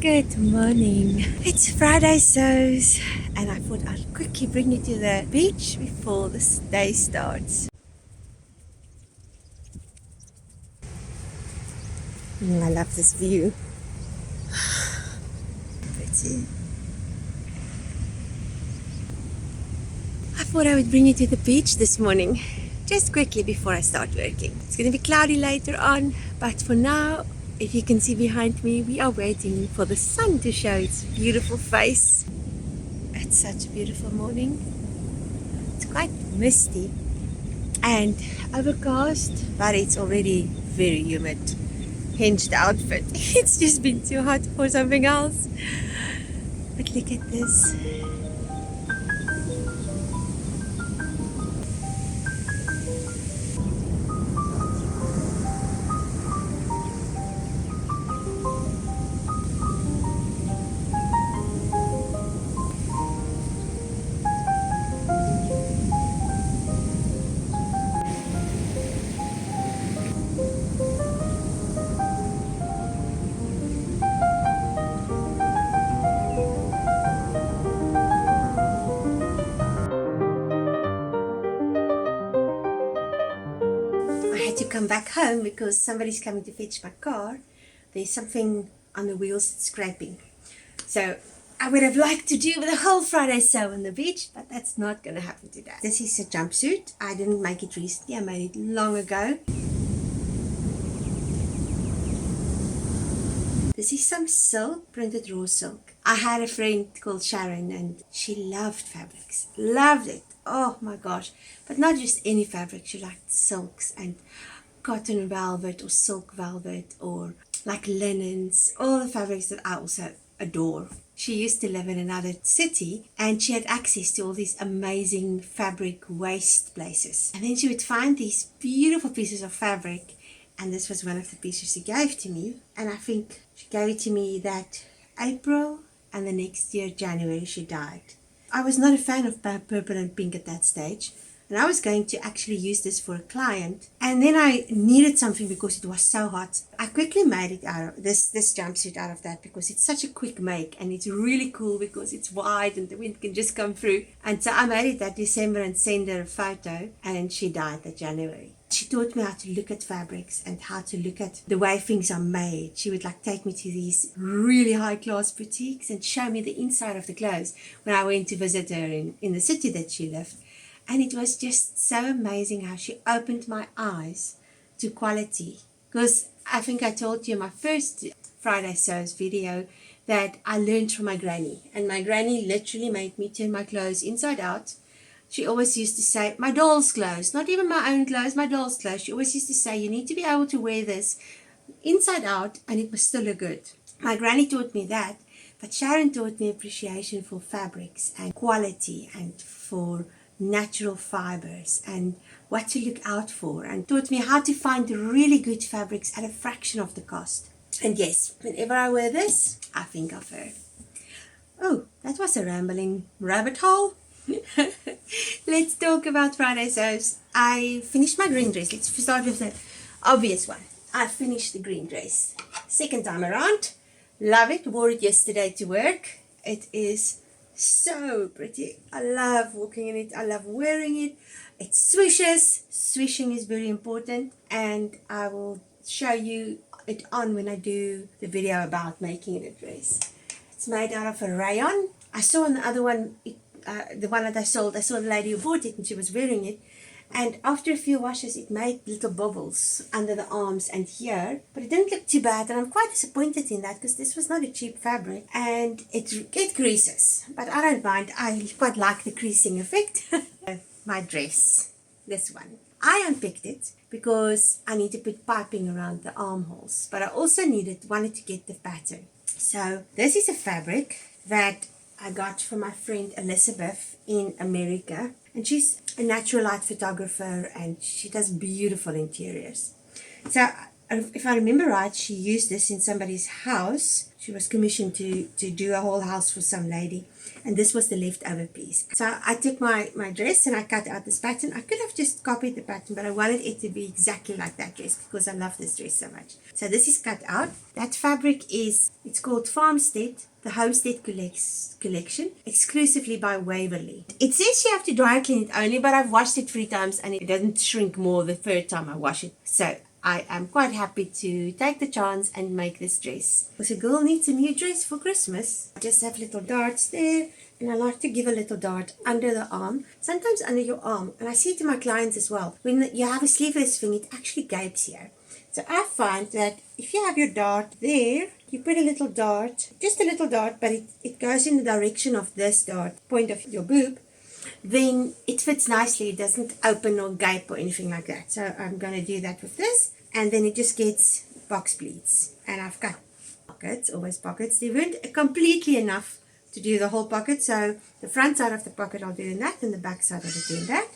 Good morning. It's Friday So's and I thought I'd quickly bring you to the beach before the day starts. I love this view. Pretty. I thought I would bring you to the beach this morning, just quickly before I start working. It's going to be cloudy later on, but for now, if you can see behind me, we are waiting for the sun to show its beautiful face. It's such a beautiful morning. It's quite misty and overcast, but it's already very humid. Hence the outfit. It's just been too hot for something else. But look at this. I had to come back home because somebody's coming to fetch my car. There's something on the wheels that's scraping. So I would have liked to do the whole Friday sew on the beach, but that's not going to happen today. This is a jumpsuit. I didn't make it recently. I made it long ago. This is some silk, printed raw silk. I had a friend called Sharon and she loved fabrics. Loved it. Oh my gosh. But not just any fabric. She liked silks and cotton velvet or silk velvet or like linens. All the fabrics that I also adore. She used to live in another city and she had access to all these amazing fabric waste places. And then she would find these beautiful pieces of fabric. And this was one of the pieces she gave to me. And I think she gave it to me that April, and the next year, January, she died. I was not a fan of purple and pink at that stage. And I was going to actually use this for a client. And then I needed something because it was so hot. I quickly made it out of this jumpsuit out of that because it's such a quick make. And it's really cool because it's wide and the wind can just come through. And so I made it that December and sent her a photo. And she died that January. She taught me how to look at fabrics and how to look at the way things are made. She would like take me to these really high class boutiques and show me the inside of the clothes when I went to visit her in the city that she lived. And it was just so amazing how she opened my eyes to quality. Because I think I told you in my first Friday Sews video that I learned from my granny. And my granny literally made me turn my clothes inside out. She always used to say, my doll's clothes, not even my own clothes, my doll's clothes. She always used to say, you need to be able to wear this inside out and it must still look good. My granny taught me that, but Sharon taught me appreciation for fabrics and quality and for natural fibers and what to look out for, and taught me how to find really good fabrics at a fraction of the cost. And yes, whenever I wear this, I think of her. Oh, that was a rambling rabbit hole. Let's talk about Friday Sews. I finished my green dress. Let's start with the obvious one. I finished the green dress. Second time around. Love it. Wore it yesterday to work. It is so pretty. I love walking in it. I love wearing it. It swishes. Swishing is very important. And I will show you it on when I do the video about making it a dress. It's made out of a rayon. I saw on the other one, the one that I saw the lady who bought it and she was wearing it, and after a few washes it made little bubbles under the arms and here, but it didn't look too bad, and I'm quite disappointed in that because this was not a cheap fabric and it creases, but I don't mind. I quite like the creasing effect. My dress, this one, I unpicked it because I need to put piping around the armholes, but I also wanted to get the pattern. So this is a fabric that I got from my friend Elizabeth in America, and she's a natural light photographer and she does beautiful interiors. So if I remember right, she used this in somebody's house. She was commissioned to do a whole house for some lady. And this was the leftover piece. So I took my dress and I cut out this pattern. I could have just copied the pattern, but I wanted it to be exactly like that dress because I love this dress so much. So this is cut out. That fabric it's called Farmstead, the Homestead Collection, exclusively by Waverly. It says you have to dry clean it only, but I've washed it 3 times and it doesn't shrink more the 3rd time I wash it. So I am quite happy to take the chance and make this dress. Because a girl needs a new dress for Christmas. I just have little darts there. And I like to give a little dart under the arm. Sometimes under your arm. And I see it to my clients as well. When you have a sleeveless thing, it actually gapes here. So I find that if you have your dart there, you put a little dart, just a little dart, but it goes in the direction of this dart, point of your boob. Then it fits nicely. It doesn't open or gape or anything like that. So I'm going to do that with this. And then it just gets box pleats. And I've got pockets, always pockets. They weren't completely enough to do the whole pocket. So the front side of the pocket I'll do in that and the back side I'll do in that.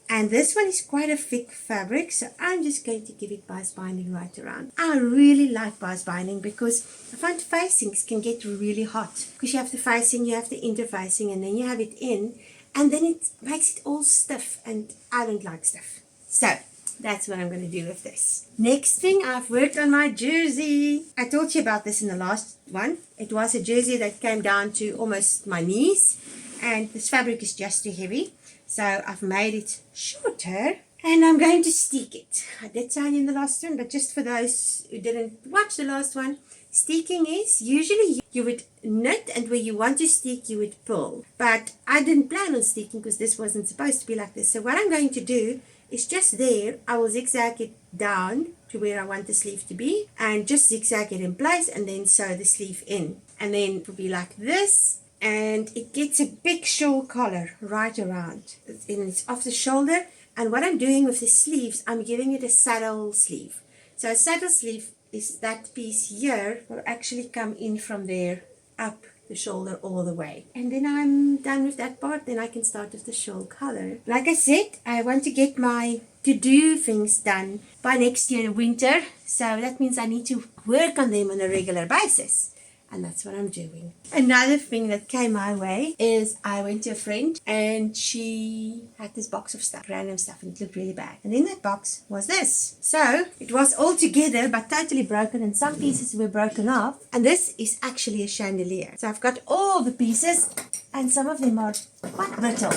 And this one is quite a thick fabric. So I'm just going to give it bias binding right around. I really like bias binding because I find facings can get really hot. Because you have the facing, you have the interfacing, and then you have it in. And then it makes it all stiff, and I don't like stiff. So that's what I'm going to do with this. Next thing, I've worked on my jersey. I told you about this in the last one. It was a jersey that came down to almost my knees, and this fabric is just too heavy. So I've made it shorter, and I'm going to steek it. I did tell you in the last one, but just for those who didn't watch the last one, steeking is usually you would knit, and where you want to steek you would pull. But I didn't plan on steeking because this wasn't supposed to be like this. So what I'm going to do is just there, I will zigzag it down to where I want the sleeve to be and just zigzag it in place and then sew the sleeve in. And then it will be like this, and it gets a big shawl collar right around. And it's off the shoulder. And what I'm doing with the sleeves, I'm giving it a saddle sleeve. So a saddle sleeve is that piece here will actually come in from there up the shoulder all the way. And then I'm done with that part. Then I can start with the shawl color. Like I said, I want to get my to-do things done by next year winter. So that means I need to work on them on a regular basis. And that's what I'm doing. Another thing that came my way is I went to a friend and she had this box of stuff, random stuff, and it looked really bad. And in that box was this. So it was all together but totally broken, and some pieces were broken off. And this is actually a chandelier. So I've got all the pieces and some of them are quite brittle.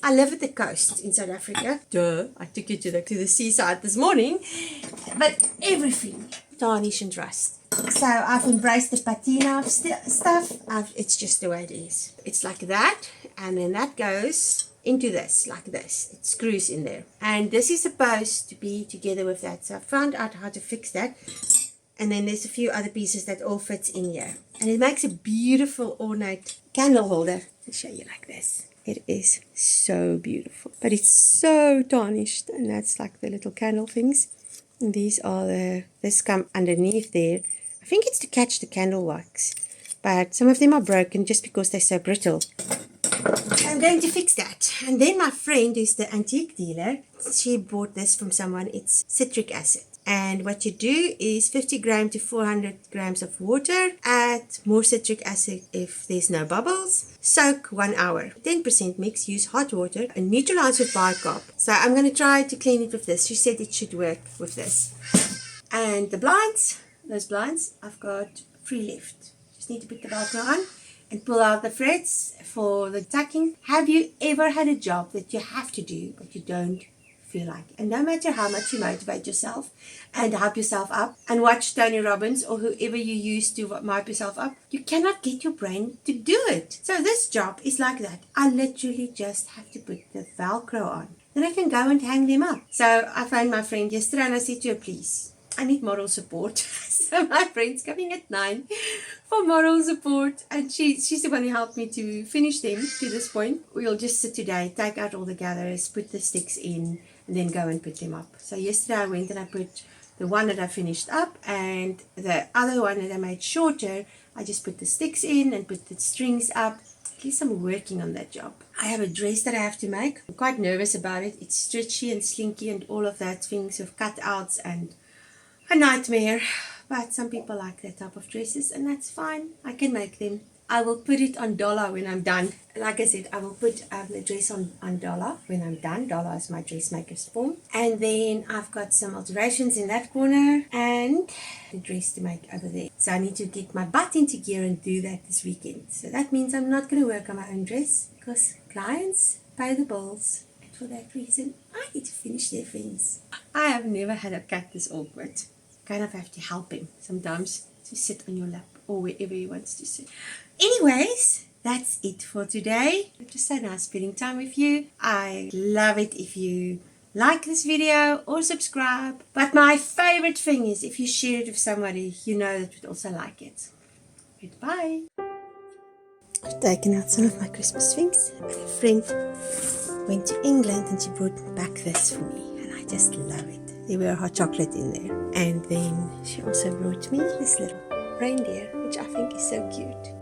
I live at the coast in South Africa. Duh, I took you to the seaside this morning. But everything tarnish and rust. So I've embraced the patina stuff. It's just the way it is. It's like that, and then that goes into this, like this. It screws in there. And this is supposed to be together with that. So I found out how to fix that. And then there's a few other pieces that all fits in here. And it makes a beautiful ornate candle holder. I'll show you like this. It is so beautiful. But it's so tarnished. And that's like the little candle things. And these are this come underneath there. I think it's to catch the candle wax, but some of them are broken just because they're so brittle. I'm going to fix that. And then my friend, who's the antique dealer, she bought this from someone. It's citric acid. And what you do is 50 grams to 400 grams of water. Add more citric acid if there's no bubbles. Soak 1 hour. 10% mix. Use hot water and neutralize with bicarb. So I'm going to try to clean it with this. She said it should work with this. And the blinds. Those blinds, I've got 3 left. Just need to put the Velcro on and pull out the threads for the tucking. Have you ever had a job that you have to do but you don't feel like it? And no matter how much you motivate yourself and hype yourself up and watch Tony Robbins or whoever you use to hype yourself up, you cannot get your brain to do it. So this job is like that. I literally just have to put the Velcro on. Then I can go and hang them up. So I phoned my friend yesterday and I said to her, please, I need moral support. So my friend's coming at 9 for moral support. And she's the one who helped me to finish them to this point. We'll just sit today, take out all the gathers, put the sticks in, and then go and put them up. So yesterday I went and I put the one that I finished up, and the other one that I made shorter, I just put the sticks in and put the strings up. At least I'm working on that job. I have a dress that I have to make. I'm quite nervous about it. It's stretchy and slinky and all of that things with cutouts, and a nightmare. But some people like that type of dresses, and that's fine. I can make them. I will put it on Dollar when I'm done. Like I said, I will put the dress on Dollar when I'm done. Dollar is my dressmaker's form. And then I've got some alterations in that corner and the dress to make over there. So I need to get my butt into gear and do that this weekend. So that means I'm not going to work on my own dress because clients pay the bills. And for that reason, I need to finish their things. I have never had a cat this awkward. Kind of have to help him sometimes to sit on your lap or wherever he wants to sit. Anyways, that's it for today. It was so nice spending time with you. I love it if you like this video or subscribe. But my favorite thing is if you share it with somebody you know that would also like it. Goodbye. I've taken out some of my Christmas things. And a friend went to England and she brought back this for me. And I just love it. There were hot chocolate in there. And then she also brought me this little reindeer, which I think is so cute.